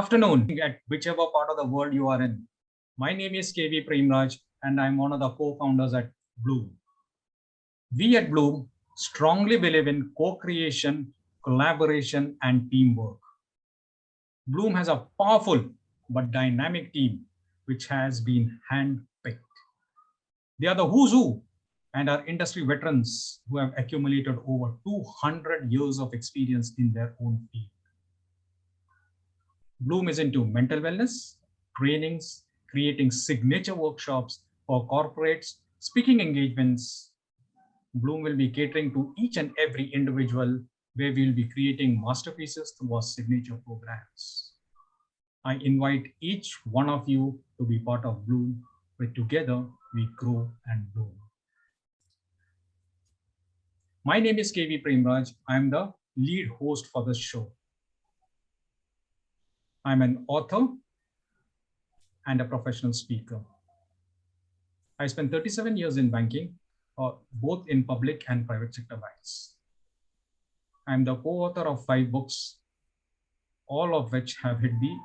afternoon at whichever part of the world you are in. My name is KV Premraj and I'm one of the co-founders at Bloom. We at Bloom strongly believe in co-creation, collaboration, and teamwork. Bloom has a powerful but dynamic team which has been hand-picked. They are the who's who and are industry veterans who have accumulated over 200 years of experience in their own field. Bloom is into mental wellness, trainings, creating signature workshops for corporates, speaking engagements. Bloom will be catering to each and every individual where we will be creating masterpieces through our signature programs. I invite each one of you to be part of Bloom, where together we grow and bloom. My name is KV Premraj. I'm the lead host for this show. I'm an author and a professional speaker. I spent 37 years in banking, both in public and private sector banks. I'm the co-author of 5 books, all of which have hit the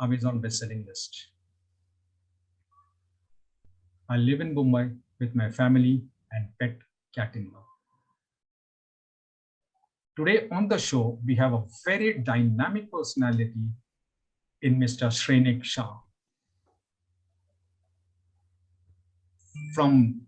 Amazon bestselling list. I live in Mumbai with my family and pet cat-in-law. Today on the show, we have a very dynamic personality in Mr. Shrenik Shah. From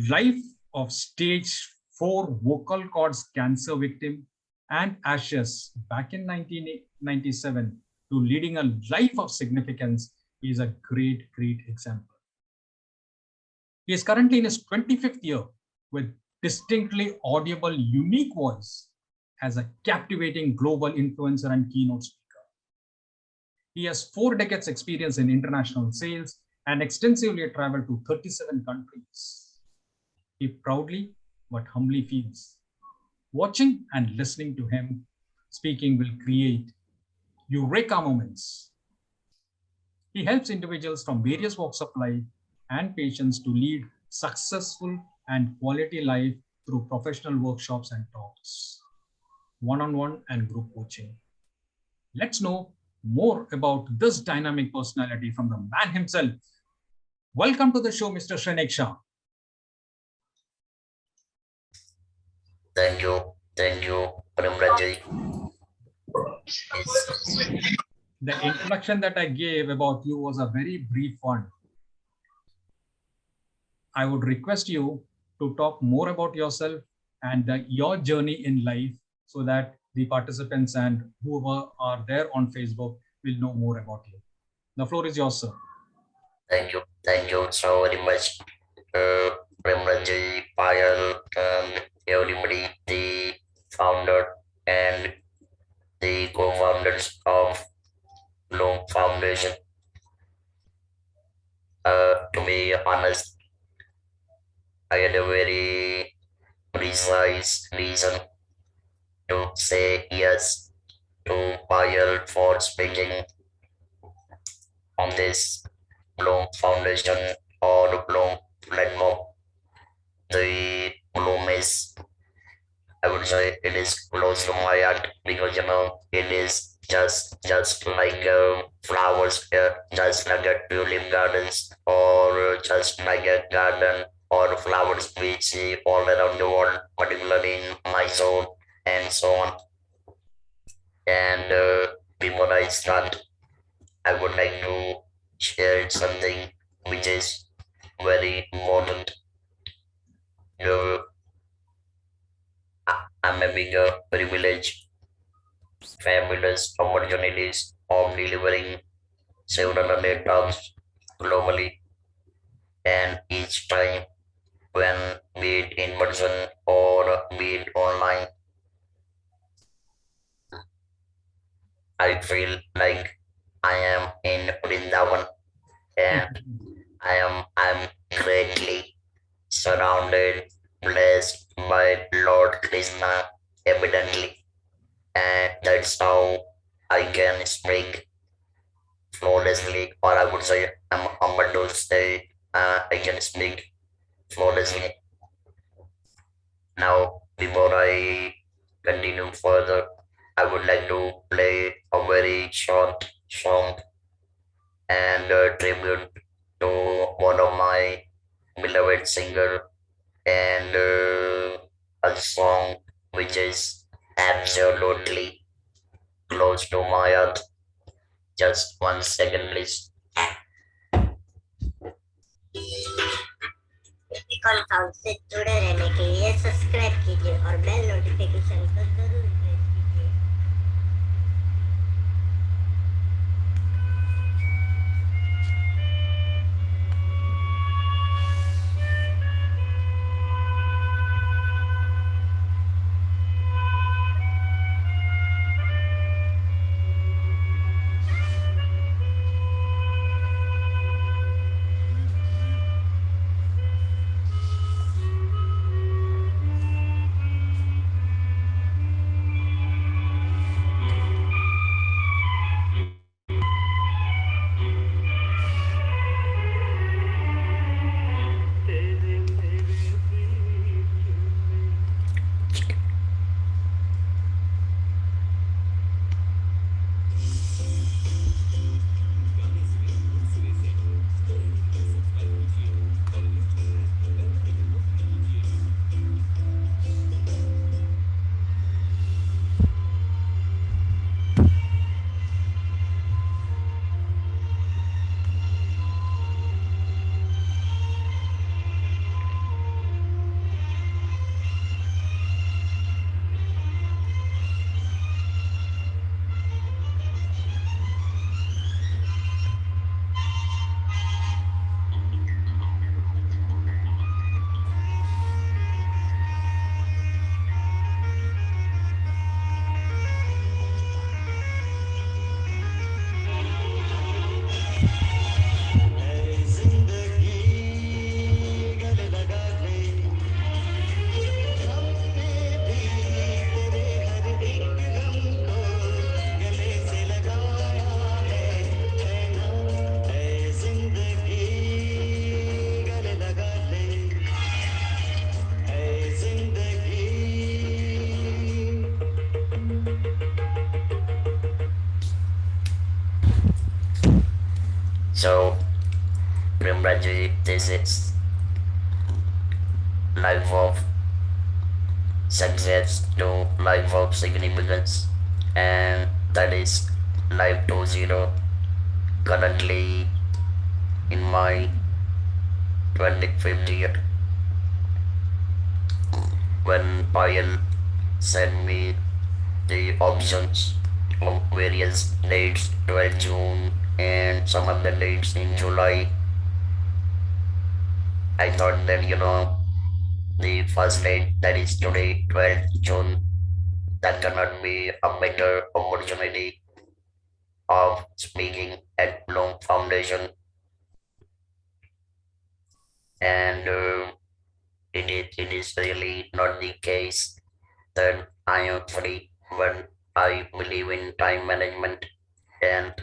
life of stage 4 vocal cords cancer victim and ashes back in 1997 to leading a life of significance is a great example. He is currently in his 25th year with distinctly audible, unique voice as a captivating global influencer and keynote speaker. He has 4 decades experience in international sales and extensively traveled to 37 countries. He proudly but humbly feels watching and listening to him speaking will create eureka moments. He helps individuals from various walks of life and patients to lead successful and quality life through professional workshops and talks, one-on-one and group coaching. Let's know more about this dynamic personality from the man himself. Welcome to the show, Mr. Shrenik Shah. Thank you, Premraj. The introduction that I gave about you was a very brief one. I would request you to talk more about yourself and your journey in life so that the participants and whoever are there on Facebook will know more about you. The floor is yours, sir. Thank you so very much, Premraj, Payal, and everybody, the founder and the co-founders of Bloom Foundation. To be honest, I had a very precise reason to say yes to Payal for speaking on this Bloom Foundation or Bloom platform. The Bloom is, I would say, it is close to my heart because it is just like flowers, just like a tulip gardens or just like a garden or flowers we see all around the world, particularly in my zone and so on. And before I start, I would like to share something which is very important. I'm having a privilege, fabulous opportunities of delivering several hundred talks globally, and each time when be it in person or be it online, I feel like I am in Vrindavan and I'm greatly surrounded, blessed by Lord Krishna evidently, and that's how I can speak flawlessly, or I would say I'm humble to say I can speak flawlessly. Now, before I continue further, I would like to play a very song and a tribute to one of my beloved singer and a song which is absolutely close to my heart. Just 1 second, please. Call count से जुड़े रहने के लिए subscribe कीजिए और bell notification को जरूर press कीजिए। So, Premraji, this is life of success to life of significance, and that is life 2.0. Currently in my 25th year, when Payal sent me the options of various dates, 12 June and some other dates in July, I thought that, the first date, that is today, 12th June, that cannot be a better opportunity of speaking at Bloom Foundation. And it is really not the case that I am free when I believe in time management. And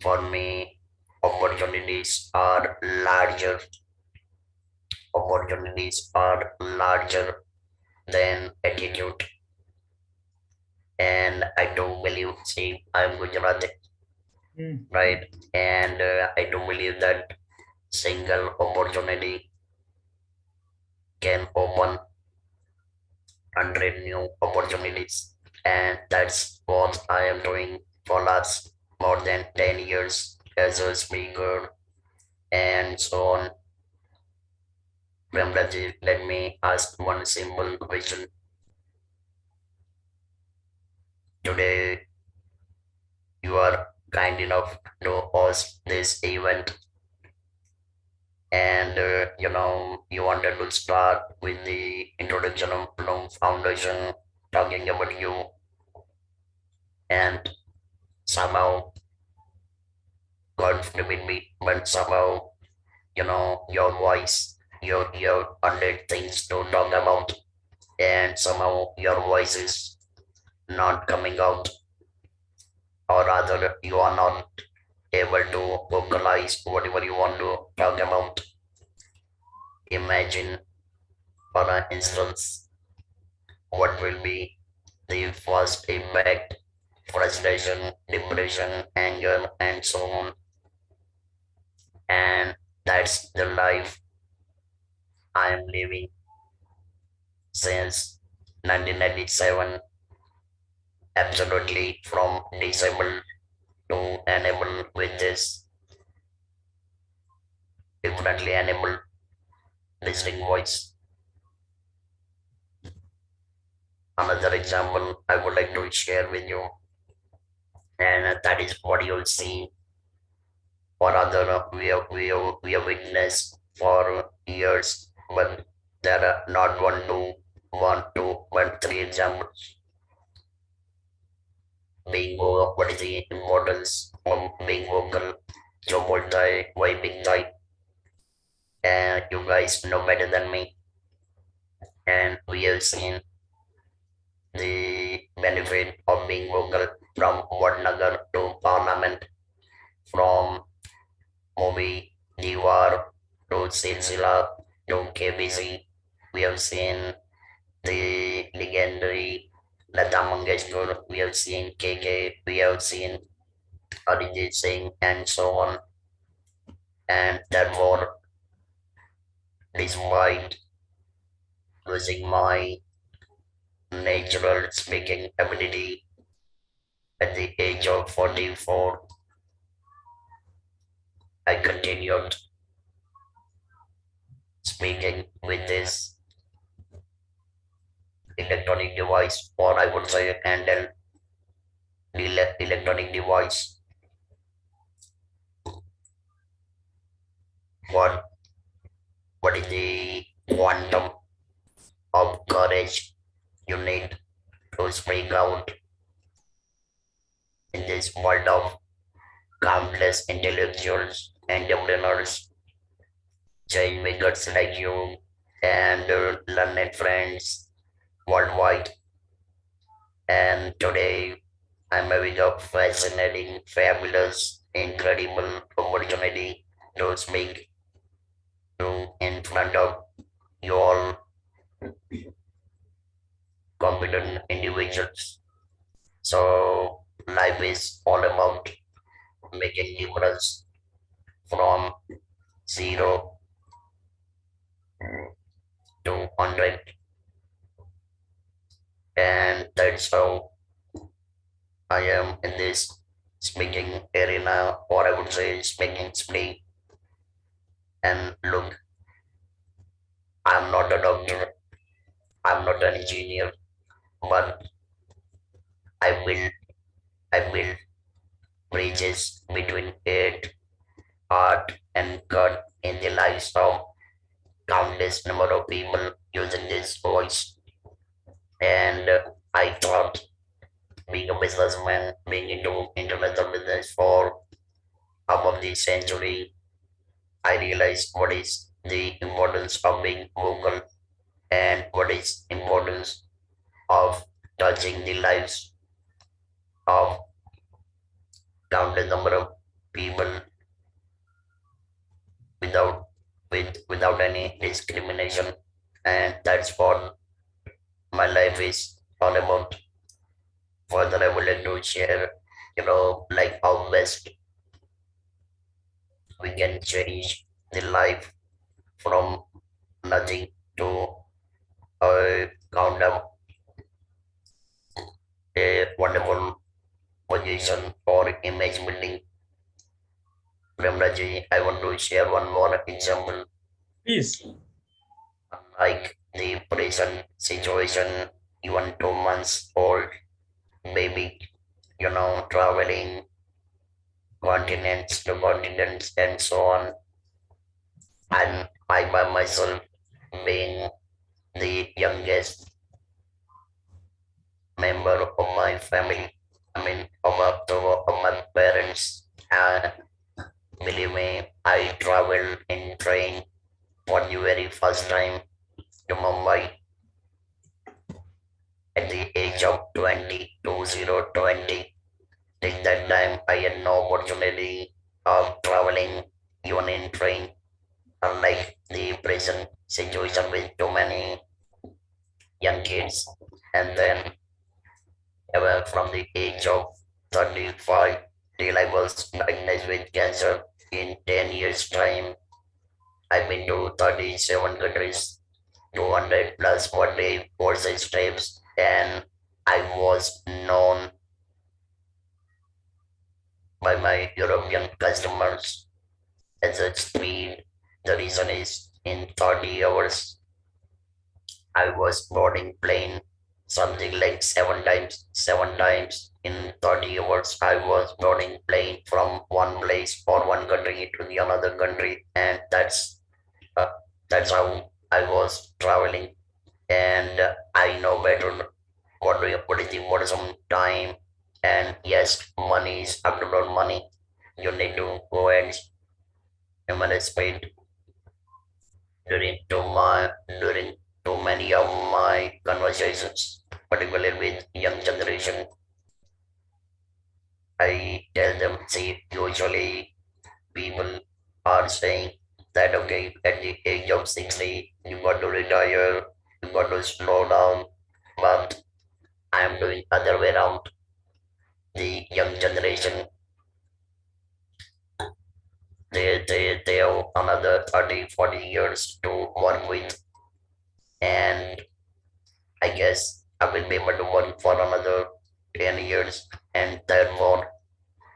for me, opportunities are larger. Opportunities are larger than attitude. And I do believe, see, I'm Gujarati, right? And I do believe that single opportunity can open 100 new opportunities. And that's what I am doing for last more than 10 years as a speaker and so on. Ramraji, let me ask one simple question. Today, you are kind enough to host this event, and you wanted to start with the introduction of Bloom Foundation, talking about you, and somehow, God forbid me, but somehow, your voice, your 100 things to talk about, and somehow your voice is not coming out, or rather, you are not able to vocalize whatever you want to talk about. Imagine, for an instance, what will be the first impact frustration, depression, anger, and so on. And that's the life I am living since 1997, absolutely from disabled to enabled with this differently enabled listening voice. Another example I would like to share with you, and that is what you'll see or other we have witnessed for years, but there are not one, two, but three examples being vocal, what is the importance of being vocal, Joe Voltaire, why being type, and you guys know better than me, and we have seen the benefit of being vocal from Vadnagar to Parliament, from movie Diwar to Silsila to KBC. We have seen the legendary Lata Mangeshkar, we have seen KK, we have seen Arijit Singh, and so on. And therefore, despite losing my natural speaking ability at the age of 44, I continued speaking with this electronic device, or I would say handle electronic device. What what is the quantum of courage you need to speak out in this world of countless intellectuals, entrepreneurs, change makers like you, and learned friends worldwide. And today, I'm having a fascinating, fabulous, incredible opportunity to speak to in front of you all competent individuals. So life is all about making difference from zero to 100, and that's how I am in this speaking arena, or I would say speaking speed. And look, I'm not a doctor, I'm not an engineer, but I will I build bridges between it, art, and God in the lives of countless number of people using this voice. And I thought being a businessman, being into international business for half of the century, I realized what is the importance of being vocal and what is importance of touching the lives of countless number of people without without any discrimination. And that's what my life is all about. Further, I would like to share, like how best we can change the life from nothing to a countdown, a wonderful position for image building. Premraji, I want to share one more example. Please. Like the present situation, even 2 months old baby, traveling continents to continents and so on. And I by myself being the youngest member of my family, I mean of my parents. And believe me, I traveled in train for the very first time to Mumbai at the age of 20. Till that time, I had no opportunity of traveling even in train, unlike the present situation with too many young kids. And then, from the age of 35 till I was diagnosed with cancer. In 10 years' time, I've been to 37 countries, 200 plus 40 courses trips, and I was known by my European customers as a speed. The reason is in 30 hours, I was boarding plane something like seven times in 30 hours. I was boarding plane from one place or one country to the another country, and uh, that's how I was traveling. And I know better what is the what is some time, and yes, money is after all money. You need to go and manage it during too many of my conversations, particularly with young generation. I tell them, see, usually people are saying that okay, at the age of 60, you got to retire, you got to slow down, but I am doing other way around. The young generation, they have another 30, 40 years to work with, and I guess I will be able to work for another 10 years, and therefore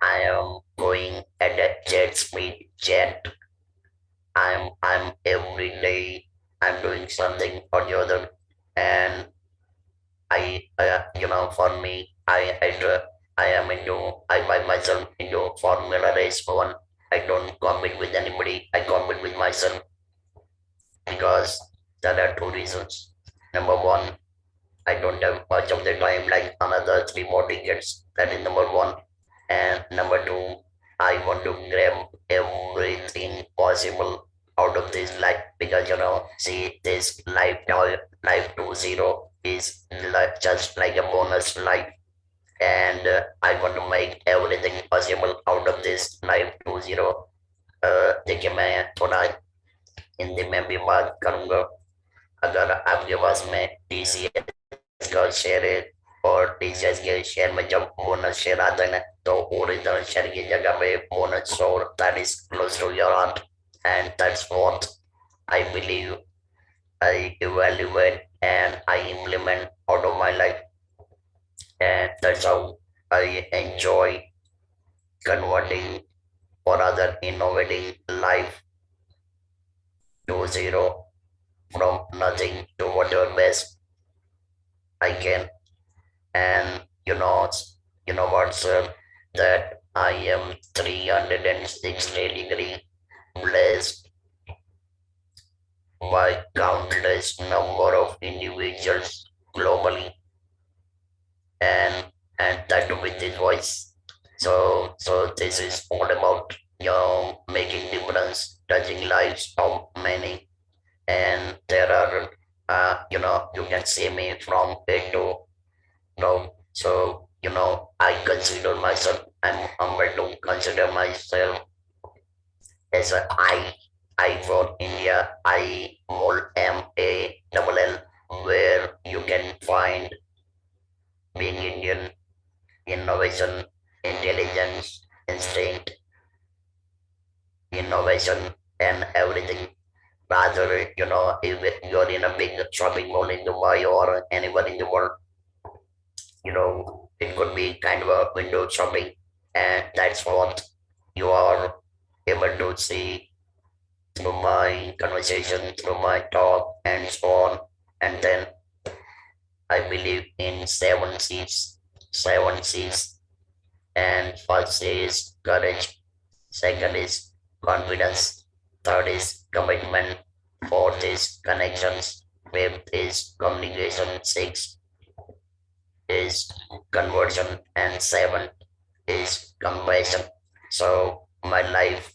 I am going at a jet speed jet. I'm every day I'm doing something or the other, and for me I am into I buy myself into Formula Race one. I don't compete with anybody. I compete with myself because there are two reasons. Number one, I don't have much of the time like another three more tickets. That is number one. And number two, I want to grab everything possible out of this life because see this life 2.0 is like just like a bonus life, and I want to make everything possible out of this life 2.0. देखिए मैं थोड़ा हिंदी में भी बात करूंगा। अगर आपके पास में टीसीएस का शेयर है और टीसीएस के शेयर में जब बोनस शेयर आता है ना तो ओरिजिनल शेयर की जगह पे बोनस और that is close to your heart, and that's what I believe I evaluate and I implement out of my life, and that's how I enjoy converting or other innovating life to zero from nothing to whatever best I can. And you know what, sir, that I am 360-degree blessed by countless number of individuals globally, and that with his voice. So this is all about making difference, touching lives of many, and there are you can see me from A to now. So I consider myself. I'm humble to consider myself as a I for India. I more MALL, where you can find being Indian, innovation, intelligence, instinct, innovation, and everything. Rather, if you're in a big shopping mall in Dubai or anywhere in the world, it could be kind of a window shopping, and that's what you are able to see through my conversation, through my talk, and so on. And then I believe in seven C's, and first is courage, second is confidence, third is commitment, fourth is connections, fifth is communication, sixth is conversion, and seventh is compassion. So my life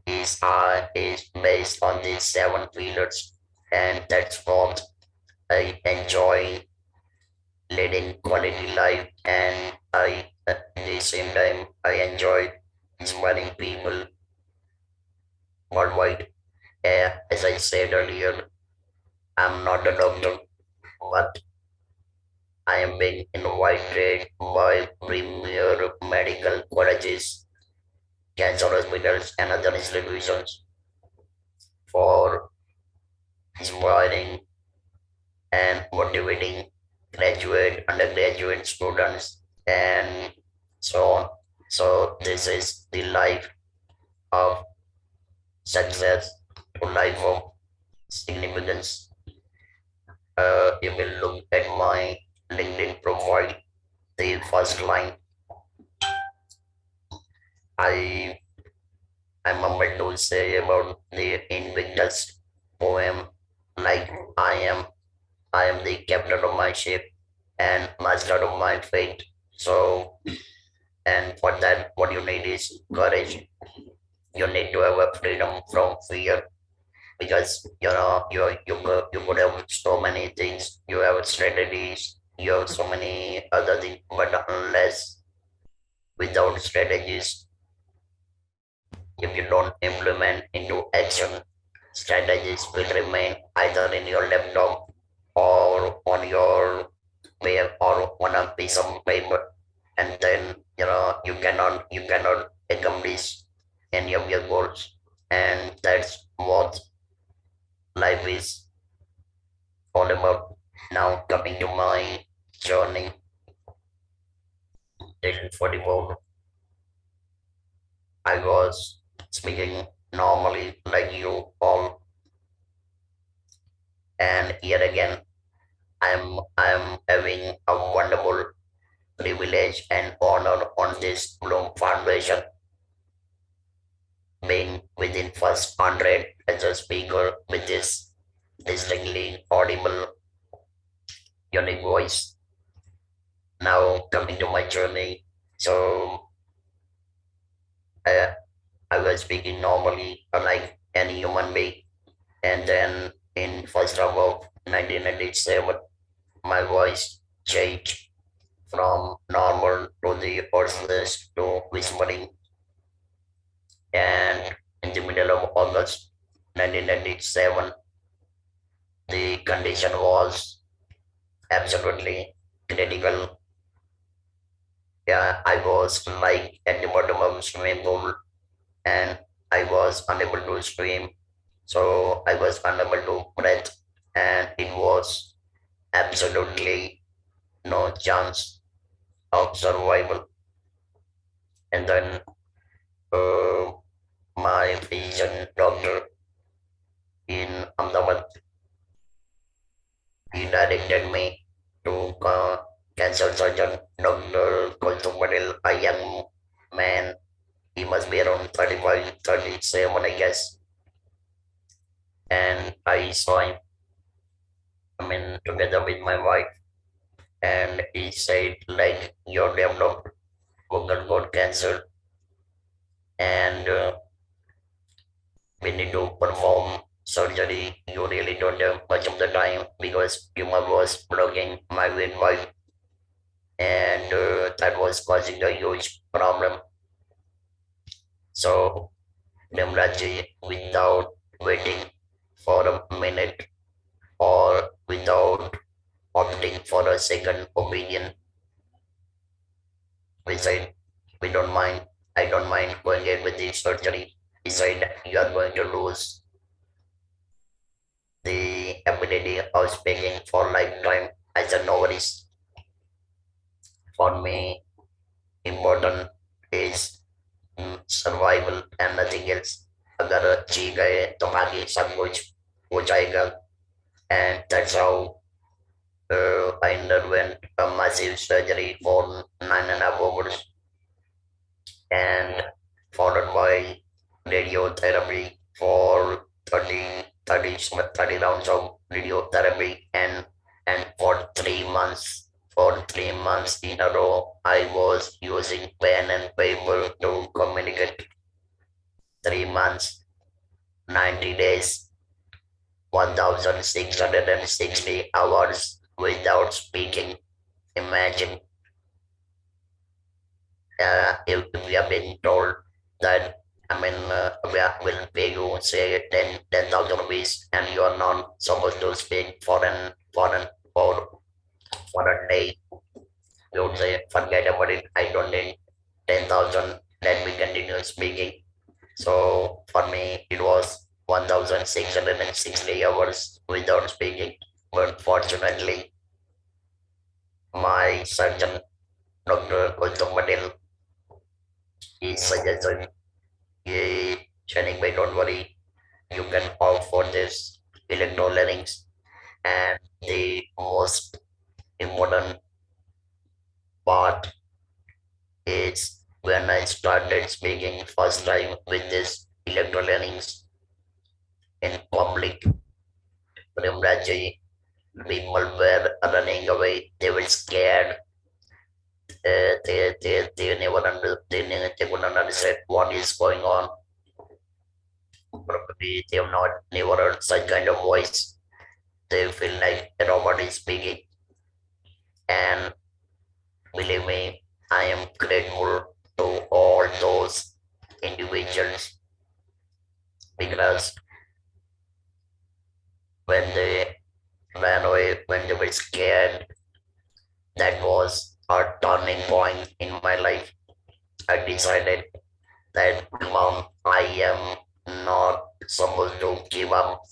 is based on these seven pillars, and that's what I enjoy leading quality life, and I at the same time I enjoy inspiring people worldwide. As I said earlier, I'm not a doctor, but I am being invited by premier medical colleges, cancer hospitals, and other institutions for inspiring and motivating graduate, undergraduate students, and so on. So this is the life of success, to life of significance. You will look at my LinkedIn profile. The first line, I I'm about to say about the Invictus poem, like I am the captain of my ship and master of my fate. So, and for that, what you need is courage. You need to have a freedom from fear because you could have so many things. You have strategies. You have so many other things, but unless without strategies, if you don't implement into action, strategies will remain either in your laptop or on your mail or on a piece of paper, and then you cannot accomplish any of your goals, and that's what life is all about. Now coming to my journey till 44, I was speaking normally like you all, and yet again I'm having a wonderful privilege and honor on this Bloom Foundation, being within first 100 as a speaker with this distinctly audible, unique voice. Now coming to my journey, so uh, I was speaking normally like any human being, and then in first half of 1997, my voice changed from normal to the hoarseness to whispering, and in the middle of August 1997, the condition was absolutely critical. Yeah, I was like at the bottom of the swimming pool and I was unable to swim. So I was unable to breathe, and it was absolutely no chance of survival. And then uh, my physician doctor in Ahmedabad, he directed me to cancer surgeon Dr. Kulthum Patel, a young man. He must be around 35, 37, I guess. And I saw him, I mean, together with my wife. And he said, like, you're developed vocal cord cancer, and we need to perform surgery. You really don't have much of the time because tumor was blocking my vein pipe, and that was causing a huge problem. So, Demraji, without waiting for a minute or without opting for a second opinion, we said, we don't mind, I don't mind going ahead with the surgery. He said, you are going to lose the ability of speaking for lifetime. I said, no worries. For me, important is survival and nothing else. अगर जी गए तो बाकी सब कुछ हो जाएगा. And that's how I underwent a massive surgery for 9.5 hours, and followed by radiotherapy for 30 rounds of radiotherapy, and for 3 months, for 3 months in a row, I was using pen and paper to communicate. 3 months, 90 days, 1660 hours without speaking. Imagine if we have been told that, I mean, will pay you say 10,000 rupees and you are not supposed to speak foreign for for a day. You would say, forget about it. I don't need 10,000. Let me continue speaking. So for me, it was 1,660 hours without speaking. But fortunately, my surgeon, Dr. Gautam Patel, he suggested, hey, Shanik bhai, don't worry, you can opt for this electrolytics. And the most important part is when I started speaking first time with this electrolytics in public. Premraji, people were running away. They were scared. They could not understand what is going on. Probably they have not never heard such kind of voice. They feel like a robot is speaking. And believe me, I am grateful to all those individuals because when they ran away, when they were scared, that was a turning point in my life. I decided that mom, I am not supposed to give up.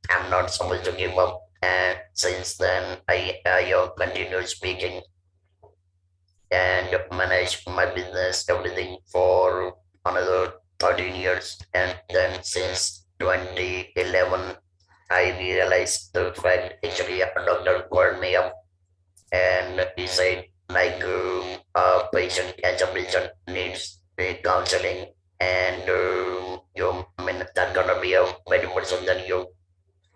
I'm not supposed to give up. And since then, I have continued speaking and managed my business, everything for another 13 years. And then since 2011, I realized the fact actually a doctor called me up and he said like a patient, cancer patient needs counseling and you I mean that's gonna be a better person than you,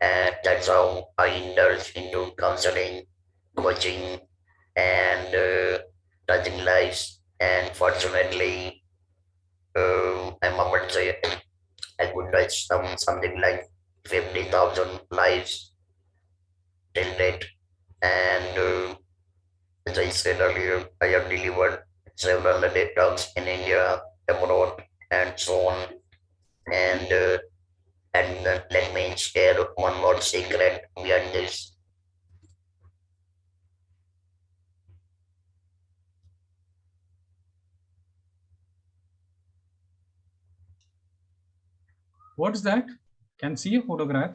and that's how I indulge into counseling, coaching, and touching lives. And fortunately, I'm able to say I could touch something like 50,000 lives till date. And as I said earlier, I have delivered several TED talks in India, abroad, and so on. And let me share one more secret behind this. What's that? Can see a photograph.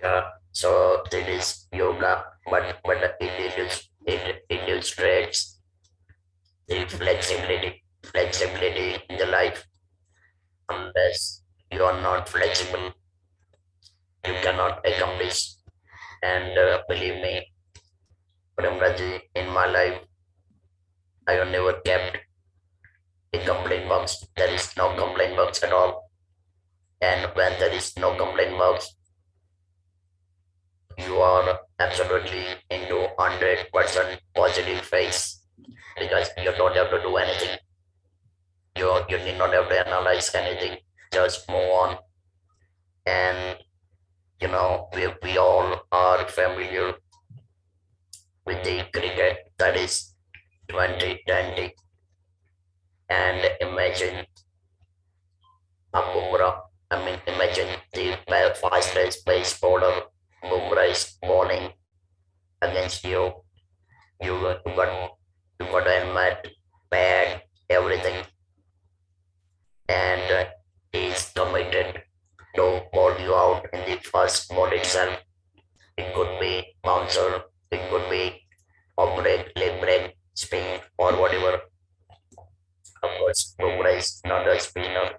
Yeah, so that is yoga, but it illustrates the flexibility in the life. Unless you are not flexible, you cannot accomplish. And believe me, Premraji, in my life, I have never kept a complaint box. There is no complaint box at all. And when there is no complaint box, you are absolutely into 100% positive phase because you don't have to do anything. You need not have to analyze anything. Just move on. And we all are familiar with the cricket that is 2020. And imagine a Bumrah. I mean, imagine the fastest pace bowler Bumrah is bowling against you. You got helmet, pad, everything, and he's committed to bowl you out in the first ball itself. It could be bouncer, it could be off break, leg break, spin, or whatever. Of course, Bumrah is not a spinner.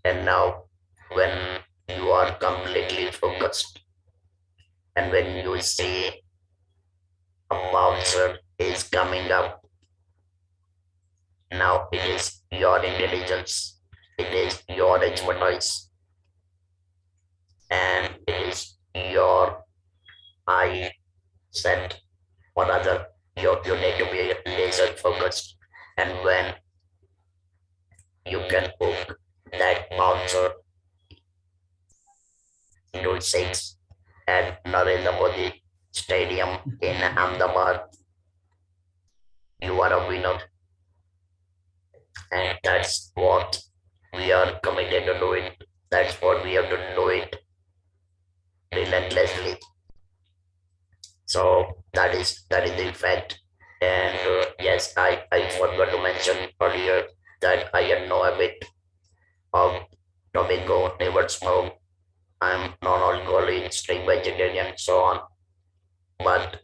And now, when you are completely focused, and when you see a bouncer is coming up, now it is your intelligence, it is your expertise, and it is your eye set, or rather, you need to be laser focused. And when you can hook that bouncer into six at Narendra Modi Stadium in Ahmedabad, you are a winner. And that's what we are committed to doing. That's what we have to do it relentlessly. So that is the fact. And yes, I forgot to mention earlier that I had no habit of tobacco, never smoke. I'm non-alcoholic, strict vegetarian, so on. But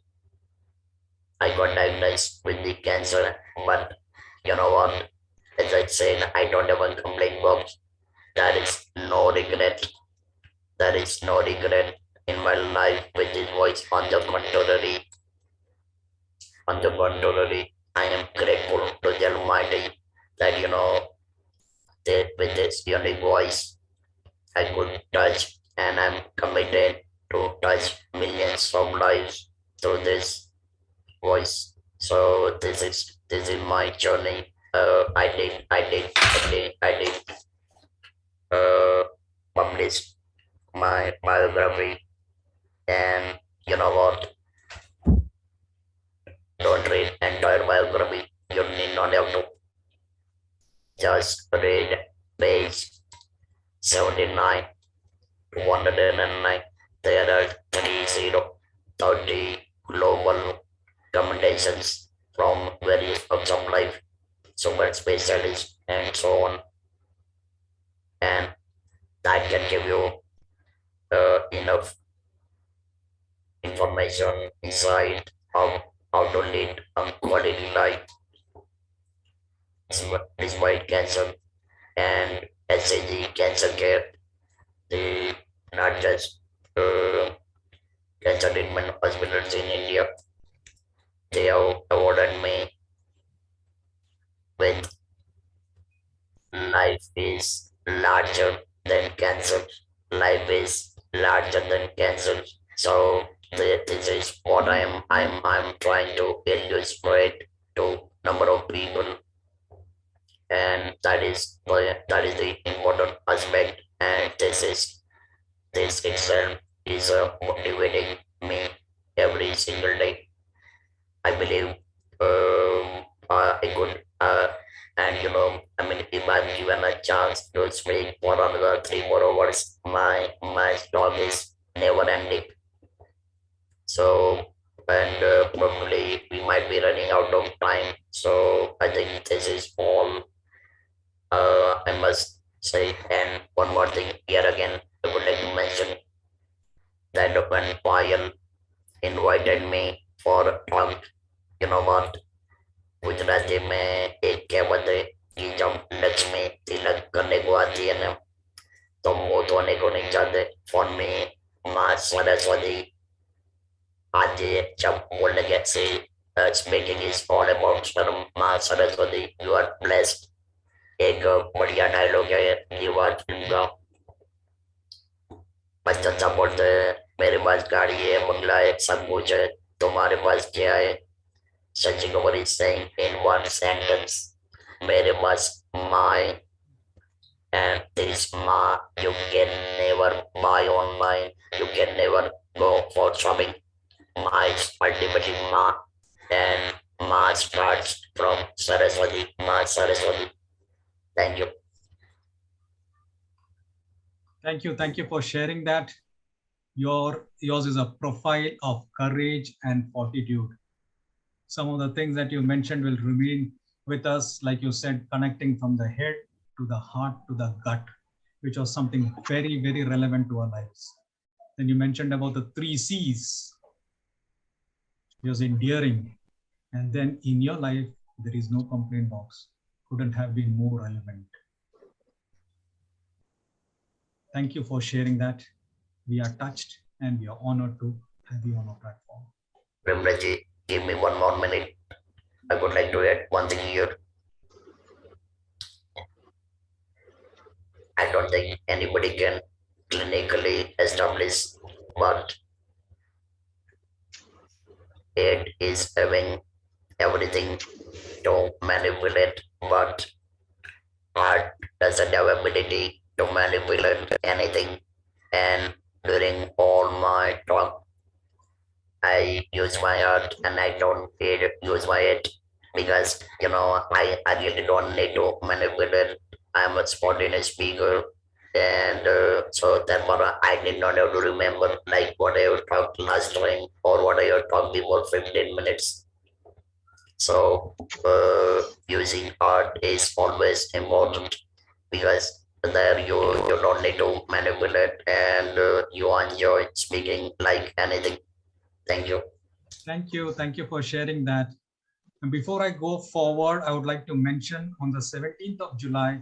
I got diagnosed with the cancer. But you know what? As I said, I don't have a complaint box. There is no regret. There is no regret in my life with this voice. On the contrary, I am grateful to the Almighty that that with this unique voice I could touch, and I'm committed to touch millions of lives through this voice. So this is my journey. I did publish my biography, and you know what? Don't read entire biography. You need not have to just read page 79 to 109. There are 30 global recommendations from various walks of life, super specialists, and so on. And that can give you enough information inside how to lead a quality life despite cancer and SAG cancer care. The not just uh, cancer treatment hospitals in India, they have awarded me with life is larger than cancer. Life is larger than cancer. So this is what I'm trying to illustrate to number of people, and that is the important aspect. And this itself is motivating me every single day. I believe I could, and I mean, if I'm given a chance to speak for another 3 more hours, my talk is never ending. So, and probably we might be running out of time. So I think this is all I must say. And one more thing here again, I would like to mention that when Payal invited me for a talk, you know what? Gujarati में एक कहावत है कि जब लक्ष्मी तिलक करने को आती है ना, तो मुंह धोने को नहीं जाते। फोन में माँ सरस्वती आज जब बोलने के से speaking is all about sir माँ सरस्वती यू आर ब्लेस्ड। एक बढ़िया डायलॉग है दीवार फिल्म का। बच्चा बोलते हैं मेरे पास गाड़ी है, बंगला है, सब कुछ है, तुम्हारे पास क्या है? Sachin Kumar is saying in one sentence, mere paas my, and this ma, you can never buy online, you can never go for shopping. Ma is ultimately ma, and ma starts from Saraswati, ma Saraswati. Thank you. Thank you for sharing that. Yours is a profile of courage and fortitude. Some of the things that you mentioned will remain with us, like you said, connecting from the head to the heart to the gut, which was something very, very relevant to our lives. Then you mentioned about the 3 C's. It was endearing. And then in your life, there is no complaint box. Couldn't have been more relevant. Thank you for sharing that. We are touched and we are honored to have you on our platform. Vimraji, give me 1 more minute. I would like to add one thing here. I don't think anybody can clinically establish what it is having everything to manipulate, but art doesn't have ability to manipulate anything. And during all my talk, I use my art and I don't use my head because I really don't need to manipulate. I'm a spontaneous speaker. And so therefore I did not have to remember like what I have talked last time or what I have talked before 15 minutes. So using art is always important because there you don't need to manipulate and you enjoy speaking like anything. Thank you. Thank you. Thank you for sharing that. And before I go forward, I would like to mention on the 17th of July,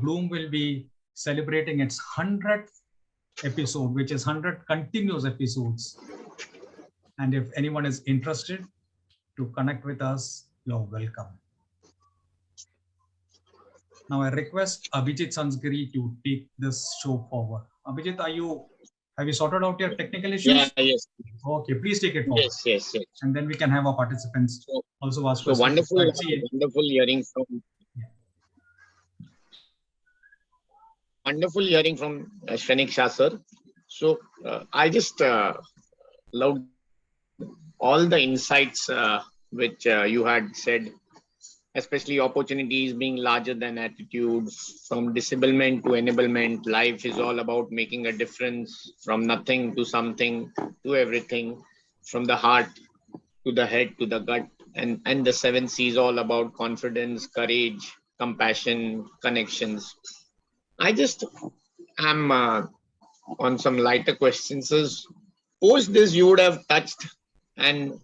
Bloom will be celebrating its 100th episode, which is 100 continuous episodes. And if anyone is interested to connect with us, you're welcome. Now I request Abhijit Sansgiri to take this show forward. Abhijit, have you sorted out your technical issues? Yeah, yes, Okay, please take it forward. yes. And then we can have our participants So, also ask so questions. wonderful hearing from Shrenik Shah sir. So I just loved all the insights which you had said, especially opportunities being larger than attitudes, from disablement to enablement. Life is all about making a difference, from nothing to something to everything, from the heart to the head to the gut. And the seven C's all about confidence, courage, compassion, connections. I just am on some lighter questions. Post this, you would have touched and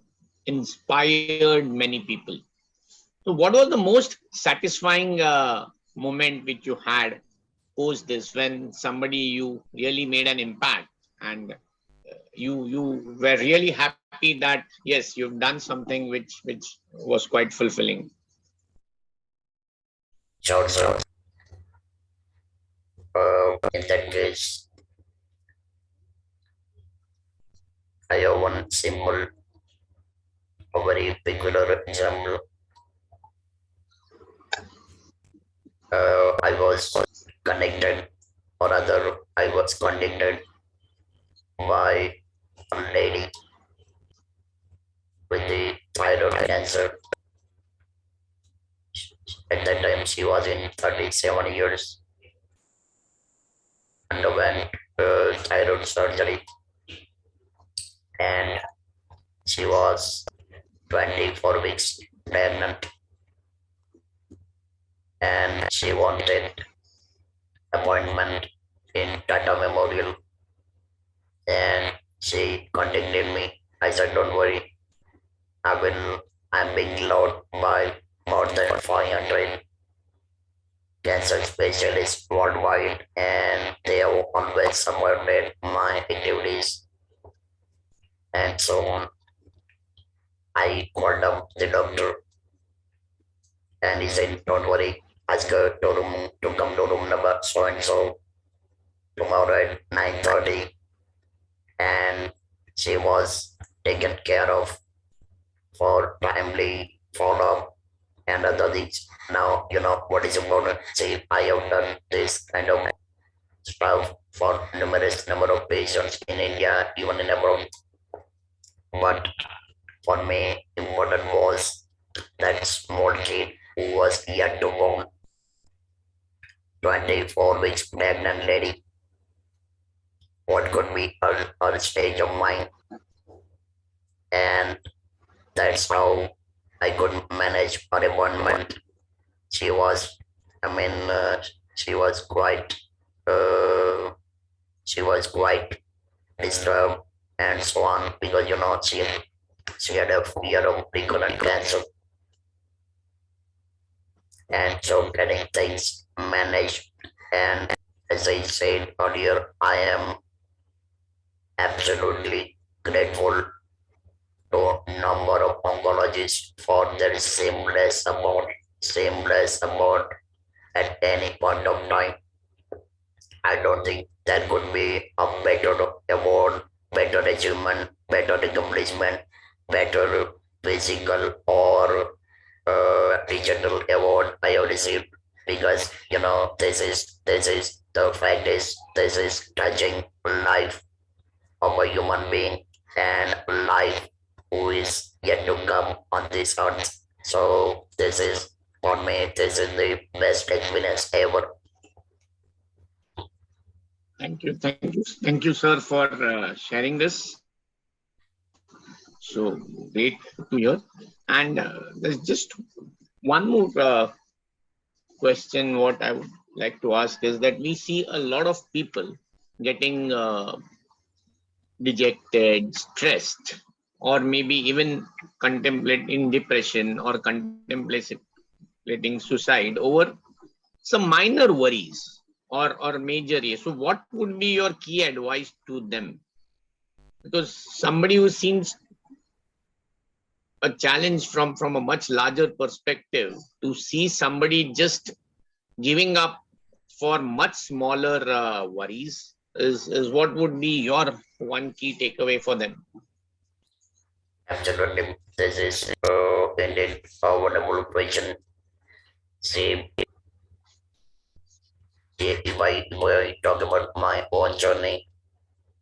inspired many people. So, what was the most satisfying moment which you had post this, when somebody you really made an impact and you were really happy that yes, you've done something which was quite fulfilling? Sure, sir. In that case, I have one simple, a very peculiar example. I was connected, or rather, I was contacted by a lady with the thyroid cancer. At that time, she was in 37 years, underwent thyroid surgery, and she was 24 weeks pregnant, and she wanted appointment in Tata Memorial, and she contacted me. I said, "Don't worry, I'm being allowed by more than 500 cancer specialists worldwide, and they have always supported my activities and so on." I called up the doctor and he said, "Don't worry, ask her to come to room number so and so tomorrow at 9:30." And she was taken care of for timely follow-up and other things. Now, you know what is important. See, I have done this kind of stuff for numerous number of patients in India, even in abroad. But for me, important was that small kid who was yet to born, 24 weeks pregnant lady. What could be her stage of mind? And that's how I could manage her appointment. She was, I mean, she was quite, uh, she was quite disturbed and so on because she had a fear of recurrent cancer, and so getting things managed. And as I said earlier, I am absolutely grateful to number of oncologists for their seamless support at any point of time. I don't think that could be a better award, better achievement, better accomplishment, better physical or digital award I have received, because this is the fact is this is touching life of a human being and life who is yet to come on this earth. So this is, for me, this is the best experience ever. Thank you, sir, for sharing this. So great to hear. And there's just one more question. What I would like to ask is that we see a lot of people getting dejected, stressed, or maybe even contemplating depression or contemplating suicide over some minor worries or major issues. So what would be your key advice to them? Because somebody who seems a challenge from a much larger perspective, to see somebody just giving up for much smaller worries is what would be your one key takeaway for them? Absolutely. This is indeed a wonderful question. See, if I talk about my own journey,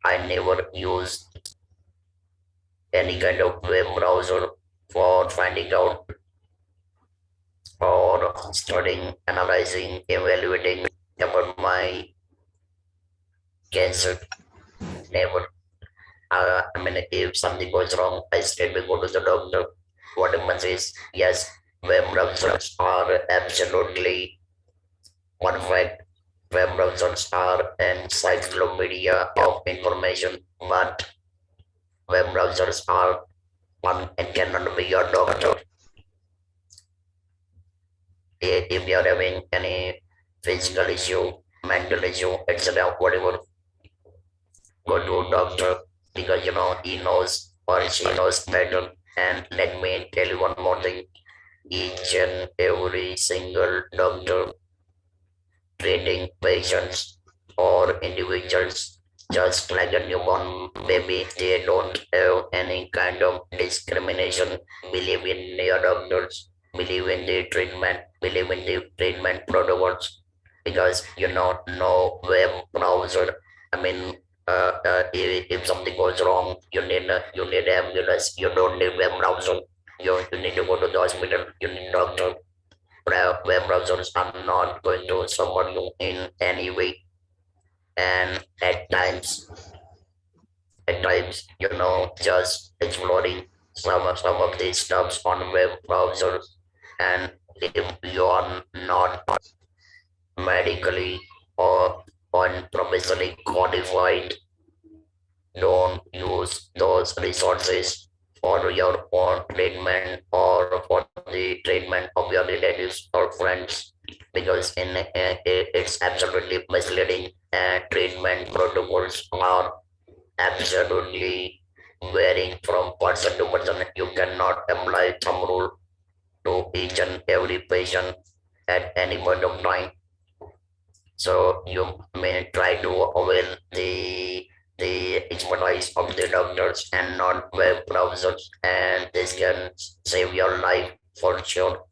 I never used any kind of web browser for finding out or studying, analyzing, evaluating about my cancer. Never. I mean, if something goes wrong, I straight away go to the doctor. What happens is, yes, web browsers are absolutely perfect. Web browsers are an encyclopedia of information, but web browsers are one and cannot be your doctor. If you are having any physical issue, mental issue, etc., whatever, go to a doctor because he knows or she knows better. And let me tell you one more thing: each and every single doctor treating patients or individuals just like a newborn baby, they don't have any kind of discrimination. Believe in your doctors, believe in the treatment, believe in the treatment protocols, because no web browser. I mean, if something goes wrong, you need ambulance. You don't need web browser. You need to go to the hospital. You need doctor. Web browsers are not going to support you in any way. And at times, just exploring some of these stuffs on web browsers, and if you are not medically or professionally qualified, don't use those resources for your own treatment or for the treatment of your relatives or friends, because it's absolutely misleading, and treatment protocols are absolutely varying from person to person. You cannot apply some rule to each and every patient at any point of time. So you may try to avail the expertise of the doctors and not web browsers, and this can save your life for sure.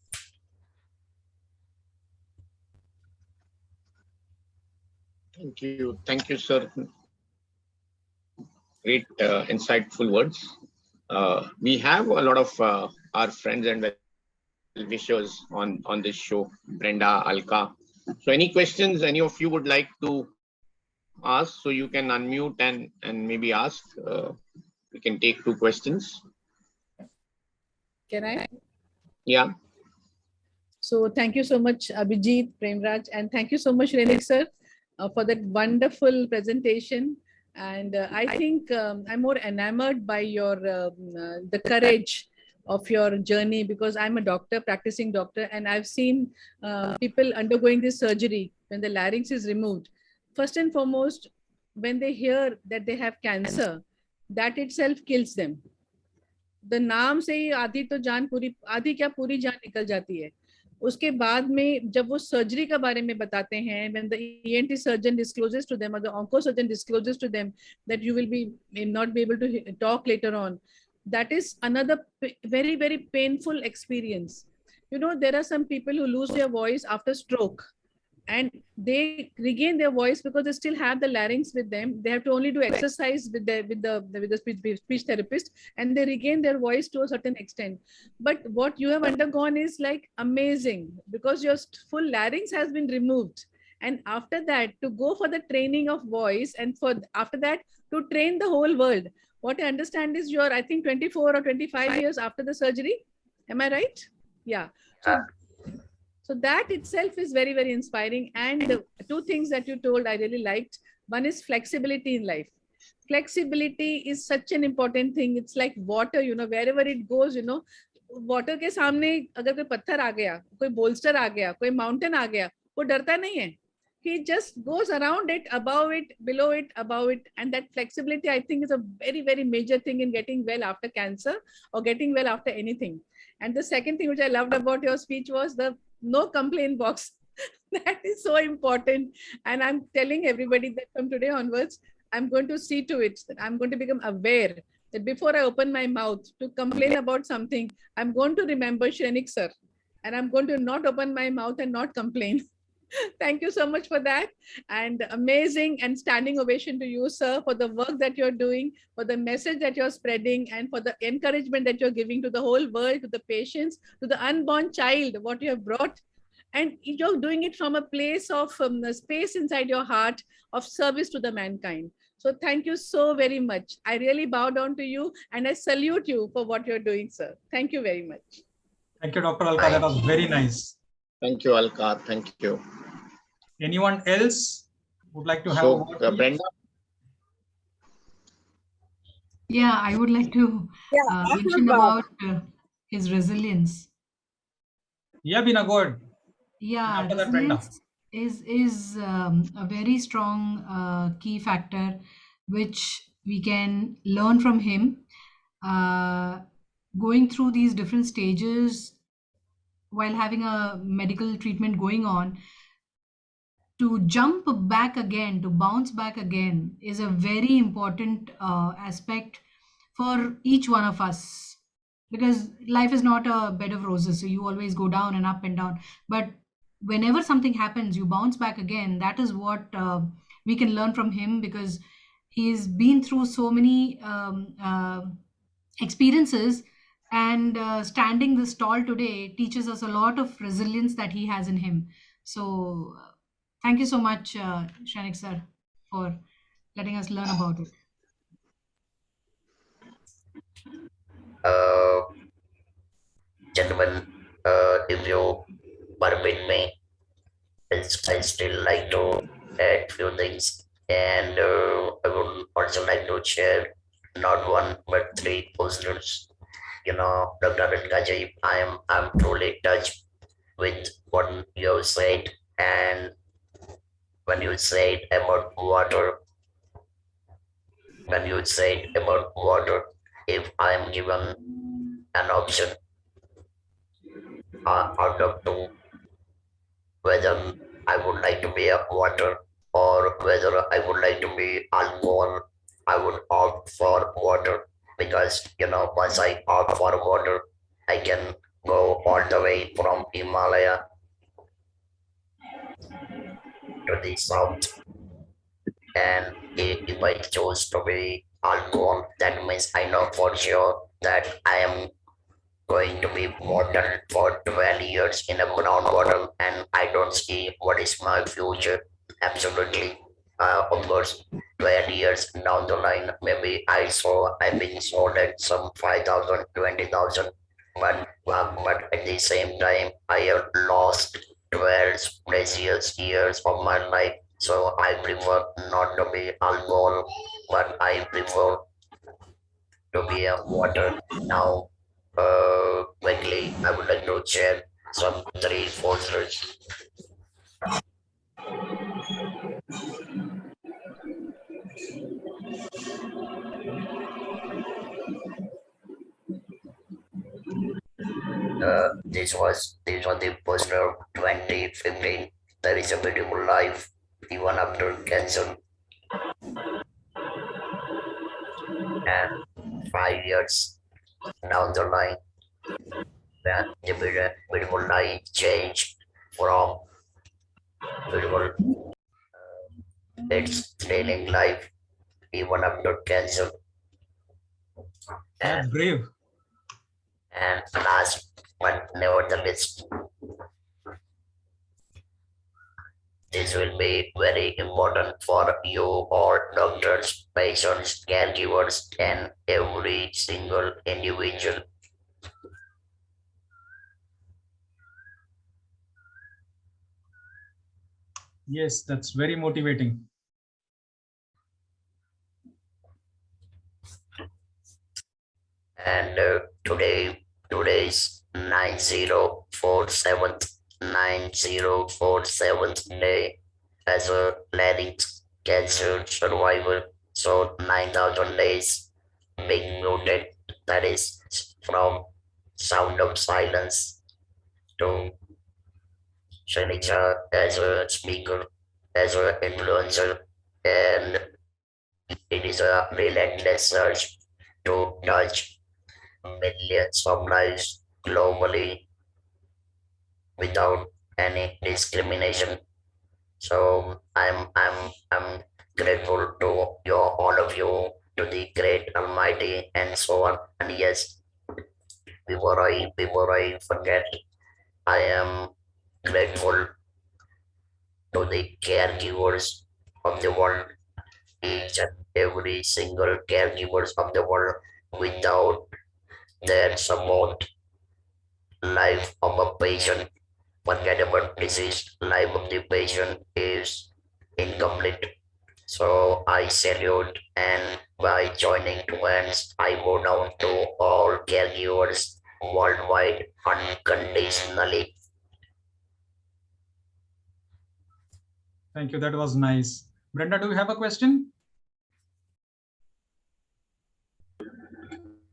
Thank you, sir. Great, insightful words. We have a lot of our friends and wishers on this show, Brenda, Alka. So any questions any of you would like to ask, so you can unmute and maybe ask. We can take 2 questions. Can I? Yeah. So thank you so much, Abhijit, Premraj, and thank you so much, Renik sir, for that wonderful presentation. And I think I'm more enamored by your the courage of your journey, because I'm a doctor, practicing doctor, and I've seen people undergoing this surgery when the larynx is removed. First and foremost, when they hear that they have cancer, that itself kills them. The नाम से ही आधी तो जान पूरी, आधी क्या पूरी जान निकल जाती है. उसके बाद में जब वो सर्जरी के बारे में बताते हैं, when the ENT surgeon discloses to them or the oncosurgeon discloses to them that you will may not be able to talk later on, that is another very, very painful experience. There are some people who lose their voice after stroke, and they regain their voice because they still have the larynx with them. They have to only do exercise with the speech therapist, and they regain their voice to a certain extent. But what you have undergone is like amazing, because your full larynx has been removed, And after that, to go for the training of voice, and for after that, to train the whole world. What I understand is you're, I think, 24 or 25 years after the surgery. Am I right? Yeah. So that itself is very, very inspiring. And the two things that you told I really liked. One is flexibility in life. Flexibility is such an important thing. It's like water, wherever it goes, water के सामने अगर कोई पत्थर आ गया, कोई bolster आ गया, कोई mountain आ गया, वो डरता नहीं है. He just goes around it, above it, below it, above it. And that flexibility, I think, is a very, very major thing in getting well after cancer or getting well after anything. And the second thing which I loved about your speech was the no complaint box. That is so important. And I'm telling everybody that from today onwards, I'm going to see to it that I'm going to become aware that before I open my mouth to complain about something, I'm going to remember Shrenik sir. And I'm going to not open my mouth and not complain. Thank you so much for that. And amazing and standing ovation to you, sir, for the work that you're doing, for the message that you're spreading, and for the encouragement that you're giving to the whole world, to the patients, to the unborn child, what you have brought. And you're doing it from a place of space inside your heart of service to the mankind. So thank you so very much. I really bow down to you and I salute you for what you're doing, sir. Thank you very much. Thank you, Dr. Alka. That was very nice. Thank you, Alka. Thank you. Anyone else would like to have So, a word? Brenda? Yeah, I would like to mention about his resilience. Yeah, Bina, go ahead. Yeah, After that, Brenda. resilience is a very strong key factor which we can learn from him. Going through these different stages while having a medical treatment going on, to jump back again, to bounce back again, is a very important aspect for each one of us, because life is not a bed of roses, so you always go down and up and down, but whenever something happens, you bounce back again. That is what we can learn from him, because he's been through so many experiences, and standing this tall today teaches us a lot of resilience that he has in him. So thank you so much, Shrenik sir, for letting us learn about it. Gentlemen, if you permit me, I still like to add few things, and I would also like to share not one but three posters. Dr. Rangaji, I'm truly touched with what you said, and when you said about water, if I'm given an option out of two, whether I would like to be a water or whether I would like to be alcohol, I would opt for water, because once I opt for water, I can go all the way from Himalaya to the south. And if I chose to be alcohol, that means I know for sure that I am going to be water for 12 years in a groundwater, and I don't see what is my future. Absolutely. Of course, 12 years down the line, maybe I've been sold at some 5,000, 20,000, but at the same time, I have lost 12 precious years of my life. So I prefer not to be alcohol, but I prefer to be a water. Now, quickly, I would like to share some three posters. These was the poster of 2015. There is a beautiful life even after cancer. And 5 years down the line, the beautiful life changed from beautiful its trailing life even after cancer. That's brave. And last but never the least, This will be very important for you all doctors, patients, caregivers, and every single individual. Yes, that's very motivating. And today's 9047th day as a larynx cancer survivor. So 9,000 days being noted. That is from Sound of Silence to Shanika as a speaker, as an influencer, and it is a relentless search to touch millions of lives globally without any discrimination. So I'm grateful to your all of you, to the great Almighty, and so on. And yes, before I forget, I am grateful to the caregivers of the world, each and every single caregivers of the world. Without their support, life of a patient, forget about disease, life of the patient is incomplete. So I salute, and by joining hands, I bow down to all caregivers worldwide unconditionally. Thank you. That was nice. Brenda, do you have a question?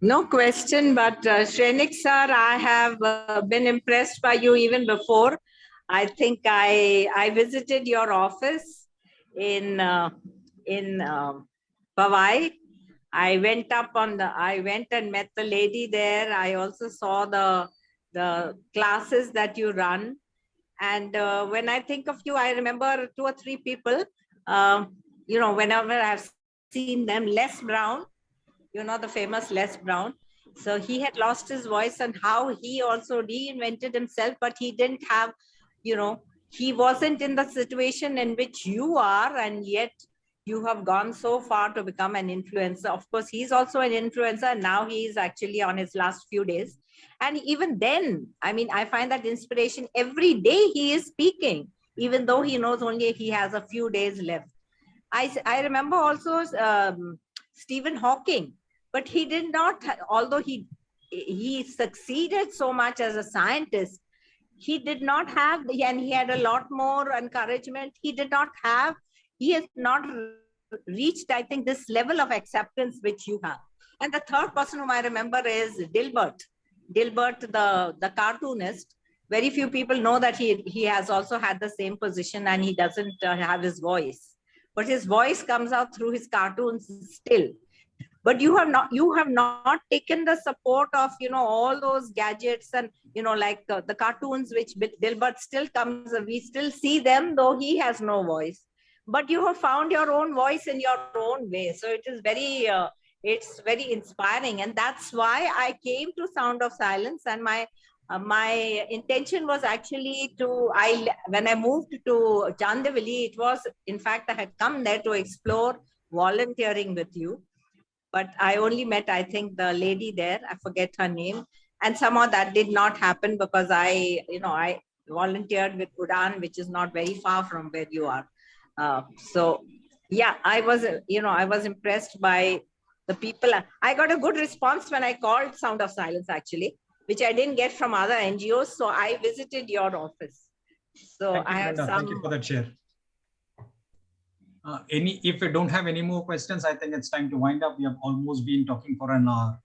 No question, but Shrenik sir, I have been impressed by you even before. I think I visited your office in Powai. I went and met the lady there. I also saw the classes that you run. And when I think of you, I remember 2 or 3 people, whenever I've seen them, Les Brown, the famous Les Brown. So he had lost his voice, and how he also reinvented himself, but he didn't have, he wasn't in the situation in which you are, and yet you have gone so far to become an influencer. Of course, he's also an influencer, and now he is actually on his last few days. And even then, I mean, I find that inspiration. Every day he is speaking, even though he knows only he has a few days left. I remember also Stephen Hawking, but he did not, although he succeeded so much as a scientist, he did not have, and he had a lot more encouragement. He has not reached, I think, this level of acceptance which you have. And the third person whom I remember is Dilbert, the cartoonist. Very few people know that he has also had the same position, and he doesn't have his voice, but his voice comes out through his cartoons still. But you have not taken the support of all those gadgets, and like the cartoons which Dilbert still comes, we still see them, though he has no voice. But you have found your own voice in your own way. So it is it's very inspiring, and that's why I came to Sound of Silence. And my intention was actually when I moved to Chandivali, it was, in fact, I had come there to explore volunteering with you. But I only met, I think, the lady there. I forget her name. And somehow that did not happen, because I volunteered with Udan, which is not very far from where you are. So yeah, I was impressed by the people. I got a good response when I called Sound of Silence, actually, which I didn't get from other NGOs. So I visited your office. So Thank you, I have Brenda. Thank you for that share. If we don't have any more questions, I think it's time to wind up. We have almost been talking for an hour.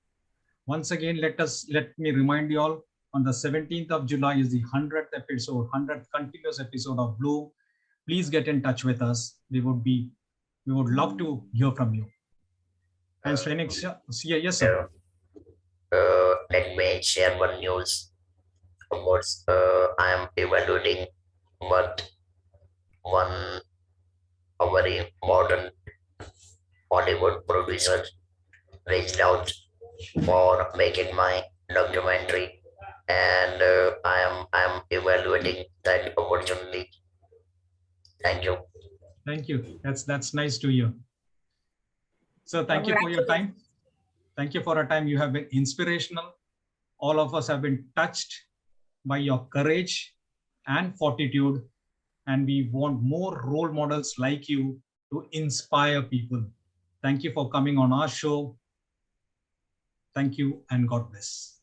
Once again, let me remind you all, on the 17th of July is the 100th episode, 100th continuous episode of Bloom. Please get in touch with us. We would love to hear from you. And Shrenik, yes, sir. Let me share one news. Of course, I am evaluating what a very modern Hollywood producer reached out for making my documentary, and I am evaluating that opportunity. Thank you. Thank you. That's nice to hear. So thank you for your time. Thank you for your time. You have been inspirational. All of us have been touched by your courage and fortitude. And we want more role models like you to inspire people. Thank you for coming on our show. Thank you and God bless.